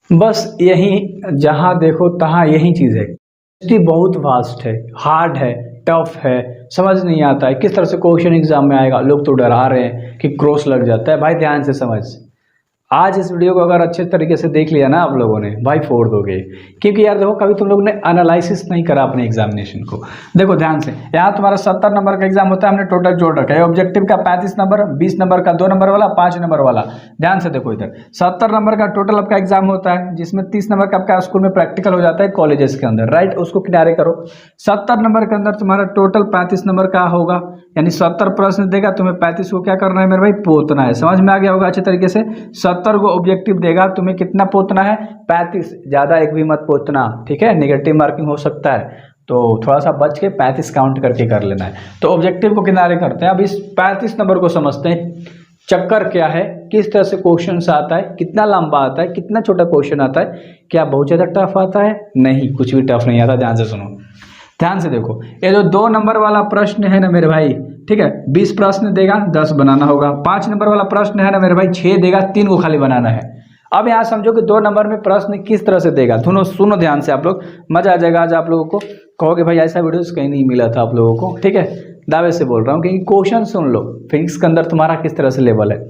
बस यही, जहाँ देखो तहाँ यही चीज़ है। केमिस्ट्री बहुत वास्ट है, हार्ड है, टफ है, समझ नहीं आता है किस तरह से क्वेश्चन एग्जाम में आएगा। लोग तो डरा रहे हैं कि क्रॉस लग जाता है। भाई ध्यान से समझ, आज इस वीडियो को अगर अच्छे तरीके से देख लिया ना आप लोगों ने, भाई फोड़ दोगे। क्योंकि यार देखो, कभी तुम लोगों ने एनालिसिस नहीं करा अपने एग्जामिनेशन को। देखो ध्यान से, यहाँ तुम्हारा 70 नंबर का एग्जाम होता है, हमने टोटल जोड़ रखा है। ऑब्जेक्टिव का 35 नंबर, 20 नंबर का 2 नंबर वाला, 5 नंबर वाला। ध्यान से देखो इधर, 70 नंबर का टोटल आपका एग्जाम होता है, जिसमें 30 नंबर का आपका स्कूल में प्रैक्टिकल हो जाता है कॉलेजेस के अंदर, राइट। उसको किनारे करो। 70 नंबर के अंदर तुम्हारा टोटल 35 नंबर का होगा, यानी 70 प्रश्न देगा, तुम्हें 35 को क्या करना है मेरे भाई, पोतना है। समझ में आ गया होगा अच्छे तरीके से। 70 को ऑब्जेक्टिव देगा, तुम्हें कितना पोतना है, 35। ज़्यादा एक भी मत पोतना, ठीक है, नेगेटिव मार्किंग हो सकता है, तो थोड़ा सा बच के 35 काउंट करके कर लेना है। तो ऑब्जेक्टिव को किनारे करते हैं। अब इस 35 नंबर को समझते हैं, चक्कर क्या है, किस तरह से क्वेश्चन आता है, कितना लंबा आता है, कितना छोटा क्वेश्चन आता है, क्या बहुत ज़्यादा टफ आता है, नहीं, कुछ भी टफ नहीं आता। ध्यान से सुनो, ध्यान से देखो, ये जो 2 नंबर वाला प्रश्न है ना मेरे भाई, ठीक है, 20 प्रश्न देगा, 10 बनाना होगा। 5 नंबर वाला प्रश्न है ना मेरे भाई, 6 देगा, 3 को खाली बनाना है। अब यहाँ समझो कि 2 नंबर में प्रश्न किस तरह से देगा। दोनों सुनो ध्यान से, आप लोग मजा आ जाएगा। आज आप लोगों को कहोगे भाई ऐसा वीडियोस कहीं नहीं मिला था आप लोगों को, ठीक है, दावे से बोल रहा हूँ, क्योंकि क्वेश्चन सुन लो फिजिक्स के अंदर तुम्हारा किस तरह से लेवल है।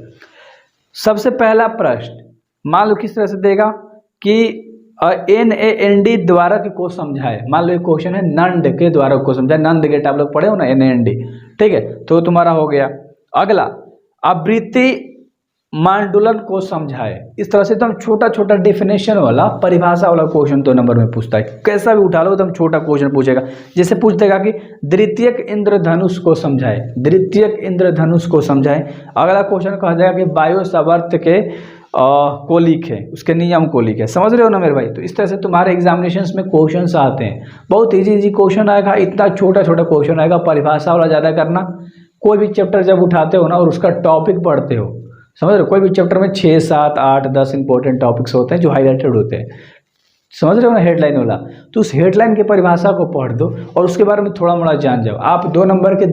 सबसे पहला प्रश्न मान लो किस तरह से देगा कि NAND द्वारा को समझाए। मान लो एक क्वेश्चन है नंद के द्वारा को समझाए, नंद गेट आप लोग पढ़े हो ना, NAND, ठीक है, तो तुम्हारा हो गया। अगला, आवृत्ति मांडुलन को समझाए। इस तरह से एकदम छोटा छोटा डेफिनेशन वाला, परिभाषा वाला क्वेश्चन 2 नंबर में पूछता है। कैसा भी उठा लो एकदम छोटा क्वेश्चन पूछेगा। जैसे पूछ देगा कि द्वितीयक इंद्रधनुष को समझाए, द्वितीयक इंद्रधनुष को समझाए। अगला क्वेश्चन कहा जाएगा कि वायु सावर्त के को लिखे, उसके नियम को लिखे। समझ रहे हो ना मेरे भाई। तो इस तरह से तुम्हारे एग्जामिनेशंस में क्वेश्चंस आते हैं। बहुत इजी क्वेश्चन आएगा, इतना छोटा छोटा क्वेश्चन आएगा, परिभाषा वाला ज़्यादा करना। कोई भी चैप्टर जब उठाते हो ना और उसका टॉपिक पढ़ते हो, समझ रहे हो, कोई भी चैप्टर में 6, 7, 8, 10 इंपॉर्टेंट टॉपिक्स होते हैं जो हाईलाइटेड होते हैं, समझ रहे हो ना, हेडलाइन वाला। तो उस हेडलाइन की परिभाषा को पढ़ दो और उसके बारे में थोड़ा मोड़ा जान जाओ। आप 2 नंबर के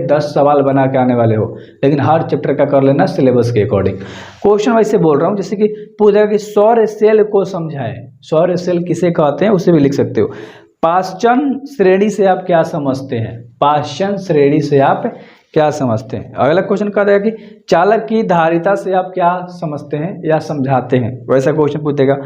10 सवाल बना के आने वाले हो, लेकिन हर चैप्टर का कर लेना सिलेबस के अकॉर्डिंग। क्वेश्चन वैसे बोल रहा हूँ, जैसे कि पूछेगा कि सौर सेल को समझाए। सौर सेल किसे कहते हैं उसे भी लिख सकते हो। पाश्चन श्रेणी से आप क्या समझते हैं, पाश्चन श्रेणी से आप क्या समझते हैं। अगला क्वेश्चन कहा जाएगा कि चालक की धारिता से आप क्या समझते हैं या समझाते हैं, वैसा क्वेश्चन पूछेगा।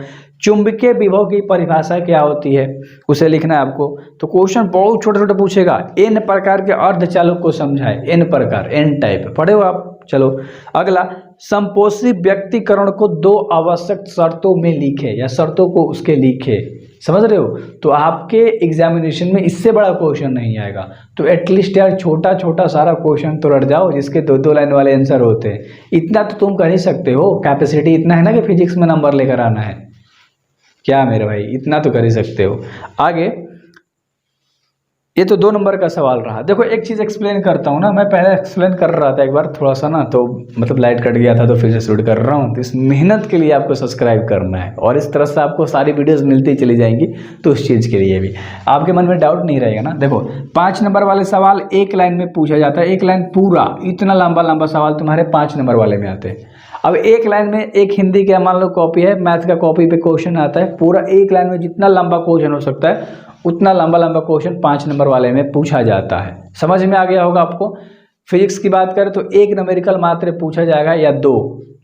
चुंबकीय विभव की परिभाषा क्या होती है, उसे लिखना है आपको। तो क्वेश्चन बहुत छोटा छोटा पूछेगा। N प्रकार के अर्धचालक को समझाए, N प्रकार, N टाइप पढ़े हो आप। चलो अगला, संपोषी व्यक्तिकरण को 2 आवश्यक शर्तों में लिखे, या शर्तों को उसके लिखे। समझ रहे हो। तो आपके एग्जामिनेशन में इससे बड़ा क्वेश्चन नहीं आएगा। तो एटलीस्ट यार छोटा छोटा सारा क्वेश्चन तो रट जाओ जिसके 2-2 लाइन वाले आंसर होते हैं। इतना तो तुम कर ही सकते हो, कैपेसिटी इतना है ना कि फिजिक्स में नंबर लेकर आना है। क्या मेरे भाई, इतना तो कर ही सकते हो। आगे, ये तो 2 नंबर का सवाल रहा। देखो एक चीज़ एक्सप्लेन करता हूँ ना, मैं पहले एक्सप्लेन कर रहा था एक बार थोड़ा सा ना, तो मतलब लाइट कट गया था तो फिर से शूट कर रहा हूँ। तो इस मेहनत के लिए आपको सब्सक्राइब करना है और इस तरह से आपको सारी वीडियोस मिलती चली जाएंगी। तो उस चीज़ के लिए भी आपके मन में डाउट नहीं रहेगा ना। देखो 5 नंबर वाले सवाल 1 लाइन में पूछा जाता है, 1 लाइन पूरा। इतना लंबा लंबा सवाल तुम्हारे 5 नंबर वाले में आते हैं। अब 1 लाइन में एक हिंदी का मान लो कॉपी है, मैथ का कॉपी पे क्वेश्चन आता है, पूरा 1 लाइन में जितना लंबा क्वेश्चन हो सकता है उतना लंबा लंबा क्वेश्चन 5 नंबर वाले में पूछा जाता है। समझ में आ गया होगा आपको। फिजिक्स की बात करें तो 1 न्यूमेरिकल मात्र पूछा जाएगा या 2,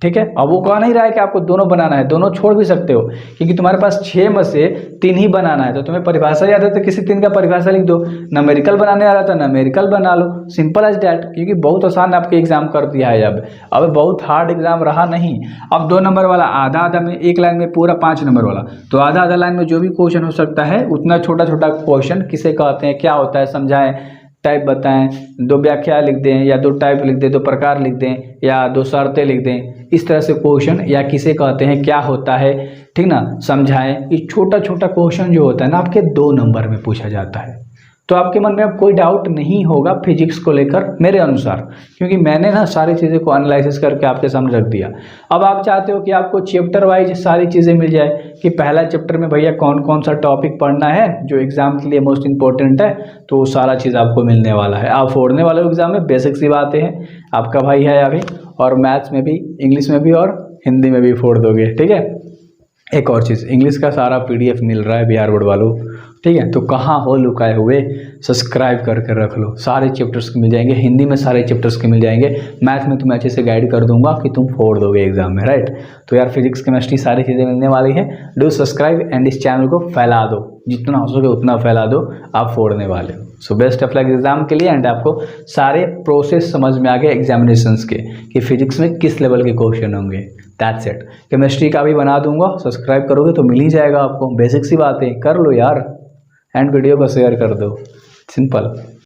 ठीक है। अब वो कह नहीं रहा है कि आपको दोनों बनाना है, दोनों छोड़ भी सकते हो, क्योंकि तुम्हारे पास 6 में से 3 ही बनाना है। तो तुम्हें परिभाषा याद है तो किसी 3 का परिभाषा लिख दो। न्यूमेरिकल बनाने आ रहा था, न्यूमेरिकल बना लो, सिंपल एज डैट। क्योंकि बहुत आसान आपके एग्जाम कर दिया है अब बहुत हार्ड एग्जाम रहा नहीं। अब 2 नंबर वाला आधा आधा में, 1 लाइन में पूरा 5 नंबर वाला, तो आधा आधा लाइन में जो भी क्वेश्चन हो सकता है उतना छोटा छोटा क्वेश्चन किसे कहते हैं, क्या होता है, समझाएं, टाइप बताएं, 2 व्याख्या लिख दें या 2 टाइप लिख दें, 2 प्रकार लिख दें या 2 शर्तें लिख दें। इस तरह से क्वेश्चन, या किसे कहते हैं, क्या होता है, ठीक ना, समझाएं। ये छोटा छोटा क्वेश्चन जो होता है ना आपके 2 नंबर में पूछा जाता है। तो आपके मन में अब कोई डाउट नहीं होगा फिजिक्स को लेकर मेरे अनुसार, क्योंकि मैंने ना सारी चीज़ें को एनालिसिस करके आपके सामने रख दिया। अब आप चाहते हो कि आपको चैप्टर वाइज सारी चीज़ें मिल जाए, कि पहला चैप्टर में भैया कौन कौन सा टॉपिक पढ़ना है जो एग्जाम के लिए मोस्ट इंपॉर्टेंट है, तो सारा चीज़ आपको मिलने वाला है। आप फोड़ने वाले हो एग्जाम में, बेसिक सी बातें हैं। आपका भाई है अभी, और मैथ्स में भी, इंग्लिश में भी और हिंदी में भी फोड़ दोगे, ठीक है। एक और चीज़, इंग्लिश का सारा PDF मिल रहा है बिहार बोर्ड वालों, ठीक है। तो कहाँ हो लुकाए हुए, सब्सक्राइब करके रख लो, सारे चैप्टर्स के मिल जाएंगे, हिंदी में सारे चैप्टर्स के मिल जाएंगे, मैथ में तुम्हें अच्छे से गाइड कर दूंगा कि तुम फोड़ दोगे एग्जाम में, राइट। तो यार फिजिक्स केमिस्ट्री सारी चीज़ें मिलने वाली है। डू सब्सक्राइब एंड इस चैनल को फैला दो, जितना हो सके उतना फैला दो, आप फोड़ने वाले हो। So best of luck exam के लिए। एंड आपको सारे प्रोसेस समझ में आ गए एग्जामिनेशंस के कि फिजिक्स में किस लेवल के क्वेश्चन होंगे। That's it. केमिस्ट्री का भी बना दूंगा, सब्सक्राइब करोगे तो मिल ही जाएगा आपको। बेसिक सी बातें कर लो यार, एंड वीडियो को शेयर कर दो, सिंपल।